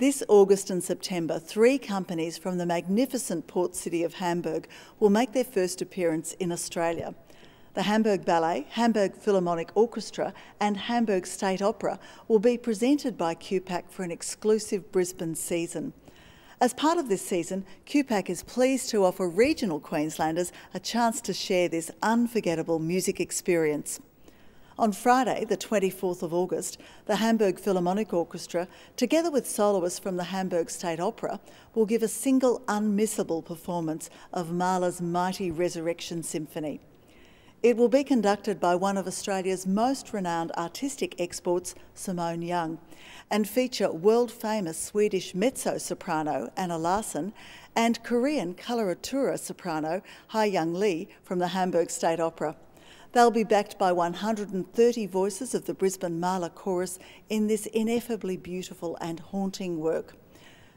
This August and September, 3 companies from the magnificent port city of Hamburg will make their first appearance in Australia. The Hamburg Ballet, Hamburg Philharmonic Orchestra and Hamburg State Opera will be presented by QPAC for an exclusive Brisbane season. As part of this season, QPAC is pleased to offer regional Queenslanders a chance to share this unforgettable music experience. On Friday, the 24th of August, the Hamburg Philharmonic Orchestra, together with soloists from the Hamburg State Opera, will give a single unmissable performance of Mahler's mighty Resurrection Symphony. It will be conducted by one of Australia's most renowned artistic exports, Simone Young, and feature world-famous Swedish mezzo-soprano Anna Larsson and Korean coloratura soprano Ha-Young Lee from the Hamburg State Opera. They'll be backed by 130 voices of the Brisbane Mahler Chorus in this ineffably beautiful and haunting work.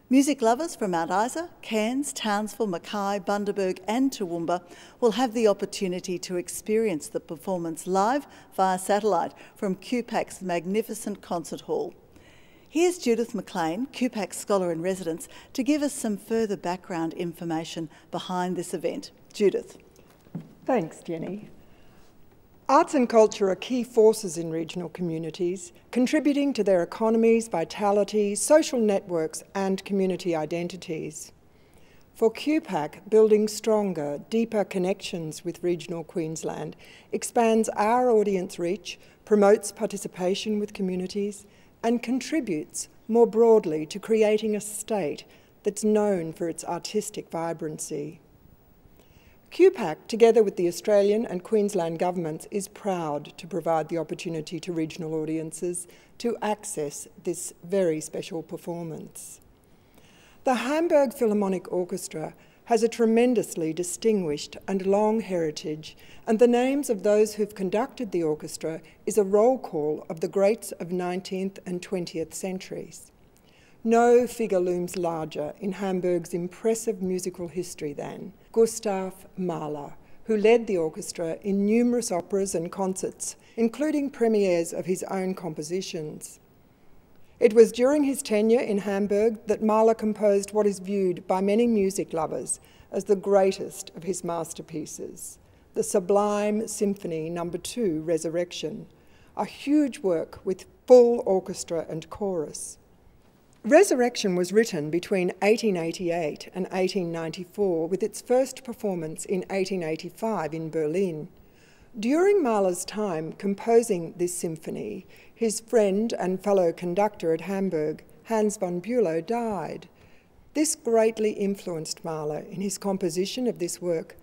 Music lovers from Mount Isa, Cairns, Townsville, Mackay, Bundaberg and Toowoomba will have the opportunity to experience the performance live via satellite from QPAC's magnificent concert hall. Here's Judith McLean, QPAC Scholar in Residence, to give us some further background information behind this event. Judith. Thanks, Jenny. Arts and culture are key forces in regional communities, contributing to their economies, vitality, social networks and community identities. For QPAC, building stronger, deeper connections with regional Queensland expands our audience reach, promotes participation with communities and contributes more broadly to creating a state that's known for its artistic vibrancy. QPAC, together with the Australian and Queensland governments, is proud to provide the opportunity to regional audiences to access this very special performance. The Hamburg Philharmonic Orchestra has a tremendously distinguished and long heritage, and the names of those who've conducted the orchestra is a roll call of the greats of 19th and 20th centuries. No figure looms larger in Hamburg's impressive musical history than Gustav Mahler, who led the orchestra in numerous operas and concerts, including premieres of his own compositions. It was during his tenure in Hamburg that Mahler composed what is viewed by many music lovers as the greatest of his masterpieces, the sublime Symphony No. 2, Resurrection, a huge work with full orchestra and chorus. Resurrection was written between 1888 and 1894, with its first performance in 1885 in Berlin. During Mahler's time composing this symphony, his friend and fellow conductor at Hamburg, Hans von Bülow, died. This greatly influenced Mahler in his composition of this work,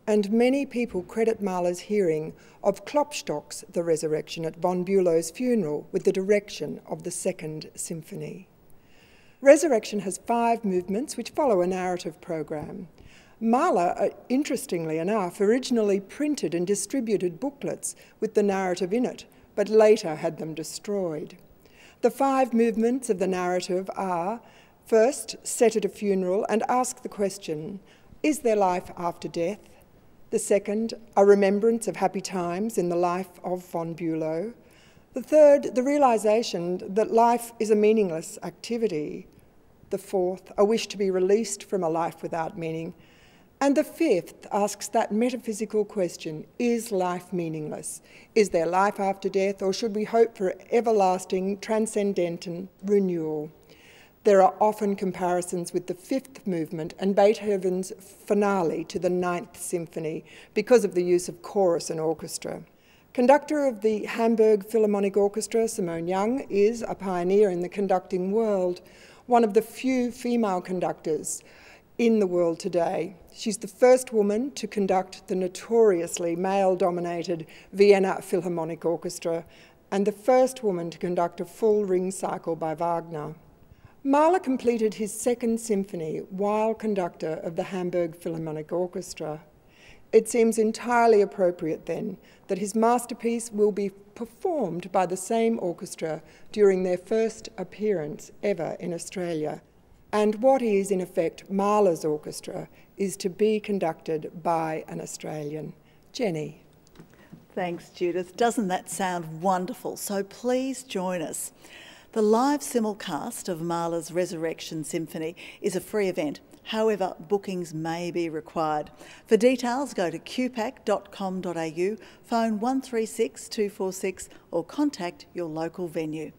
and many people credit Mahler's hearing of Klopstock's The Resurrection at von Bülow's funeral with the direction of the Second Symphony. Resurrection has 5 movements which follow a narrative program. Mahler, interestingly enough, originally printed and distributed booklets with the narrative in it, but later had them destroyed. The 5 movements of the narrative are: first, set at a funeral and ask the question, is there life after death? The second, a remembrance of happy times in the life of von Bülow. The third, the realisation that life is a meaningless activity. The fourth, a wish to be released from a life without meaning. And the fifth asks that metaphysical question, is life meaningless? Is there life after death, or should we hope for everlasting, transcendent renewal? There are often comparisons with the 5th movement and Beethoven's finale to the 9th Symphony because of the use of chorus and orchestra. Conductor of the Hamburg Philharmonic Orchestra, Simone Young, is a pioneer in the conducting world, one of the few female conductors in the world today. She's the first woman to conduct the notoriously male-dominated Vienna Philharmonic Orchestra and the first woman to conduct a full ring cycle by Wagner. Mahler completed his 2nd symphony while conductor of the Hamburg Philharmonic Orchestra. It seems entirely appropriate then that his masterpiece will be performed by the same orchestra during their first appearance ever in Australia. And what is, in effect, Mahler's orchestra is to be conducted by an Australian. Jenny. Thanks, Judith. Doesn't that sound wonderful? So please join us. The live simulcast of Mahler's Resurrection Symphony is a free event. However, bookings may be required. For details, go to qpac.com.au, phone 136 246 or contact your local venue.